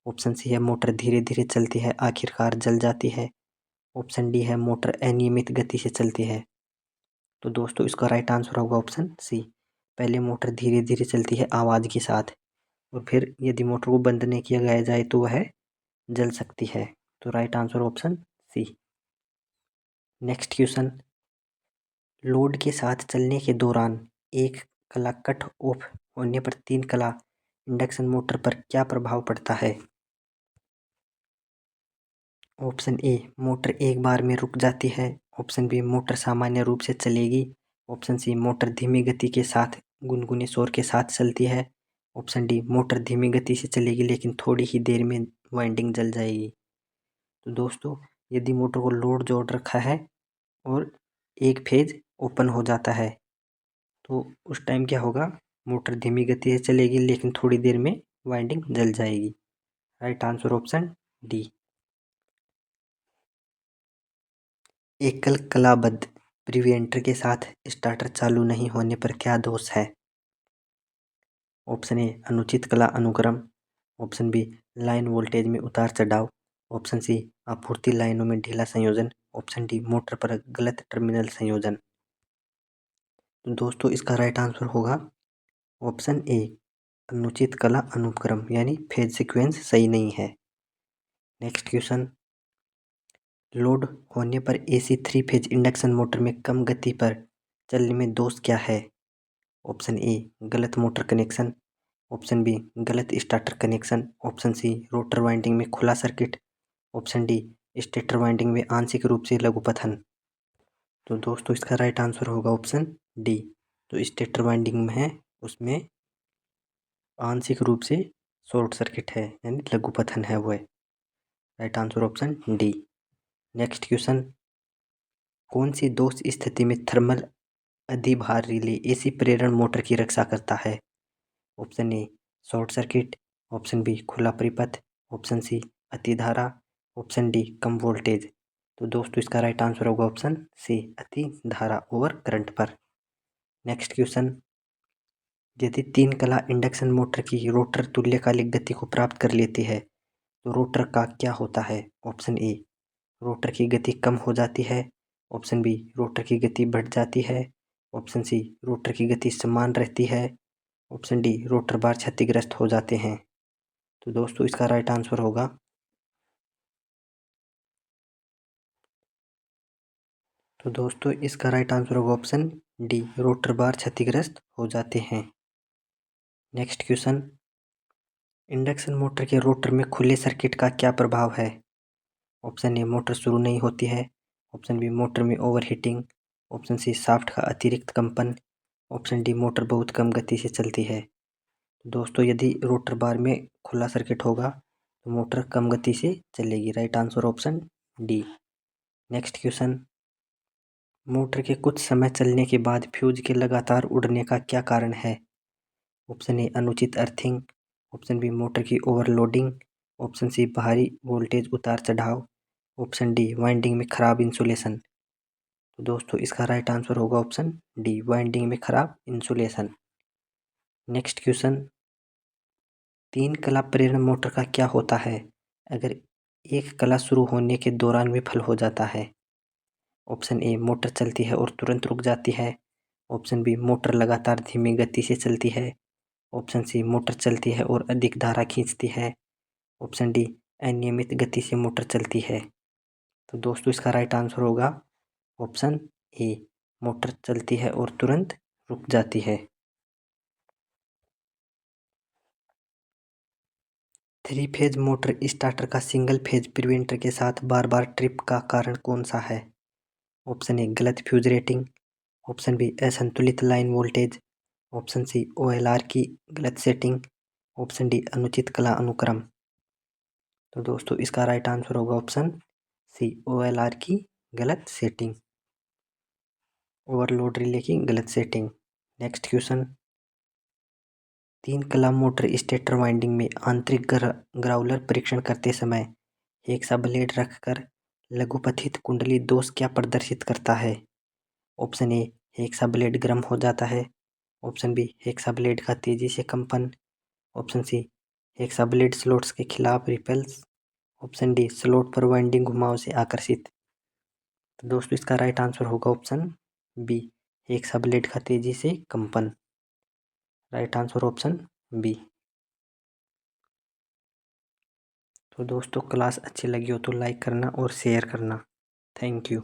Speaker 1: ऑप्शन सी है मोटर धीरे धीरे चलती है आखिरकार जल जाती है, ऑप्शन डी है मोटर अनियमित गति से चलती है। तो दोस्तों इसका राइट आंसर होगा ऑप्शन सी, पहले मोटर धीरे धीरे चलती है आवाज़ के साथ और फिर यदि मोटर को बंद नहीं किया गया जाए तो वह जल सकती है। तो right answer option C. Next question, load के साथ चलने के दौरान एक कला कट ऑफ होने पर 3 कला इंडक्शन मोटर पर क्या प्रभाव पड़ता है? ऑप्शन ए मोटर एक बार में रुक जाती है, ऑप्शन बी मोटर सामान्य रूप से चलेगी, ऑप्शन सी मोटर धीमी गति के साथ गुनगुने शोर के साथ चलती है, ऑप्शन डी मोटर धीमी गति से चलेगी लेकिन थोड़ी ही देर में वाइंडिंग जल जाएगी। तो दोस्तों यदि मोटर को लोड जोड़ रखा है और एक फेज ओपन हो जाता है तो उस टाइम क्या होगा, मोटर धीमी गति से चलेगी लेकिन थोड़ी देर में वाइंडिंग जल जाएगी। Right answer option D. एकल कलाबद्ध प्रिवेंटर के साथ स्टार्टर चालू नहीं होने पर क्या दोष है? ऑप्शन ए अनुचित कला अनुक्रम, ऑप्शन बी लाइन वोल्टेज में उतार चढ़ाव, ऑप्शन सी आपूर्ति लाइनों में ढीला संयोजन, ऑप्शन डी मोटर पर गलत टर्मिनल संयोजन। तो दोस्तों इसका राइट आंसर होगा ऑप्शन ए, अनुचित कला अनुक्रम यानी फेज सीक्वेंस सही नहीं है। नेक्स्ट क्वेश्चन, लोड होने पर एसी 3 फेज इंडक्शन मोटर में कम गति पर चलने में दोष क्या है? ऑप्शन ए गलत मोटर कनेक्शन, ऑप्शन बी गलत starter connection, option C rotor winding में खुला circuit, option D stator winding में आंशिक रूप से लघुपथन। तो दोस्तों इसका राइट आंसर होगा ऑप्शन डी, तो स्टेटर वाइंडिंग में है उसमें आंशिक रूप से शॉर्ट सर्किट है यानी लघुपथन है वह। Right answer option D. Next question, कौन सी दोष स्थिति में थर्मल अधिभार रिले एसी प्रेरण मोटर की रक्षा करता है? Option A short circuit, option B खुला परिपथ, ऑप्शन सी अतिधारा, ऑप्शन डी कम वोल्टेज। तो दोस्तों इसका राइट आंसर होगा ऑप्शन सी, अतिधारा ओवर करंट पर। नेक्स्ट क्वेश्चन, यदि 3 कला इंडक्शन मोटर की रोटर तुल्यकालिक गति को प्राप्त कर लेती है तो रोटर का क्या होता है? ऑप्शन ए रोटर की गति कम हो जाती है, ऑप्शन बी रोटर की गति बढ़ जाती है, ऑप्शन सी रोटर की गति समान रहती है, ऑप्शन डी रोटर बार क्षतिग्रस्त हो जाते हैं। तो दोस्तों इसका राइट आंसर होगा तो दोस्तों इसका राइट आंसर होगा ऑप्शन डी, रोटर बार क्षतिग्रस्त हो जाते हैं। नेक्स्ट क्वेश्चन, इंडक्शन मोटर के रोटर में खुले सर्किट का क्या प्रभाव है? ऑप्शन ए, मोटर शुरू नहीं होती है। ऑप्शन बी, मोटर में ओवरहीटिंग। ऑप्शन सी, शाफ्ट का अतिरिक्त कंपन। ऑप्शन डी, मोटर बहुत कम गति से चलती है। दोस्तों यदि रोटर बार में खुला सर्किट होगा तो मोटर कम गति से चलेगी। Right answer option D. Next question, motor के कुछ समय चलने के बाद फ्यूज के लगातार उड़ने का क्या कारण है? ऑप्शन ए, अनुचित अर्थिंग। ऑप्शन बी, मोटर की ओवरलोडिंग। ऑप्शन सी, बाहरी वोल्टेज उतार चढ़ाव। ऑप्शन डी, वाइंडिंग में खराब इंसुलेशन। तो दोस्तों इसका राइट आंसर होगा ऑप्शन डी, वाइंडिंग में खराब इंसुलेशन। नेक्स्ट क्वेश्चन, तीन कला प्रेरण मोटर का क्या होता है अगर एक कला शुरू होने के दौरान विफल हो जाता है? ऑप्शन ए, मोटर चलती है और तुरंत रुक जाती है। ऑप्शन बी, मोटर लगातार धीमी गति से चलती है। ऑप्शन सी, मोटर चलती है और अधिक धारा खींचती है। ऑप्शन डी, अनियमित गति से मोटर चलती है। तो दोस्तों इसका राइट आंसर होगा ऑप्शन ए, मोटर चलती है और तुरंत रुक जाती है। थ्री फेज मोटर स्टार्टर का सिंगल फेज प्रिवेंटर के साथ बार बार ट्रिप का कारण कौन सा है? ऑप्शन ए, गलत फ्यूज रेटिंग। ऑप्शन बी, असंतुलित लाइन वोल्टेज। ऑप्शन सी, ओएलआर की गलत सेटिंग। ऑप्शन डी, अनुचित कला अनुक्रम। तो दोस्तों इसका राइट आंसर होगा ऑप्शन सी, ओएलआर की गलत सेटिंग, ओवरलोड रिले की गलत सेटिंग। नेक्स्ट क्वेश्चन, तीन कला मोटर स्टेटर वाइंडिंग में आंतरिक ग्राउलर परीक्षण करते समय हेक्सा ब्लेड रखकर लघुपथित कुंडली दोष क्या प्रदर्शित करता है? ऑप्शन ए, हेक्सा ब्लेड गर्म हो जाता है। ऑप्शन बी, हेक्सा ब्लेड का तेजी से कंपन। Option C, hexa blade slots के खिलाफ रिपेल्स। ऑप्शन डी, स्लॉट पर वाइंडिंग घुमाव से आकर्षित। तो दोस्तों इसका राइट आंसर होगा ऑप्शन बी, हेक्सा ब्लेड का तेजी से कंपन। Right answer option B. तो दोस्तों क्लास अच्छी लगी हो तो लाइक करना और शेयर करना। Thank you.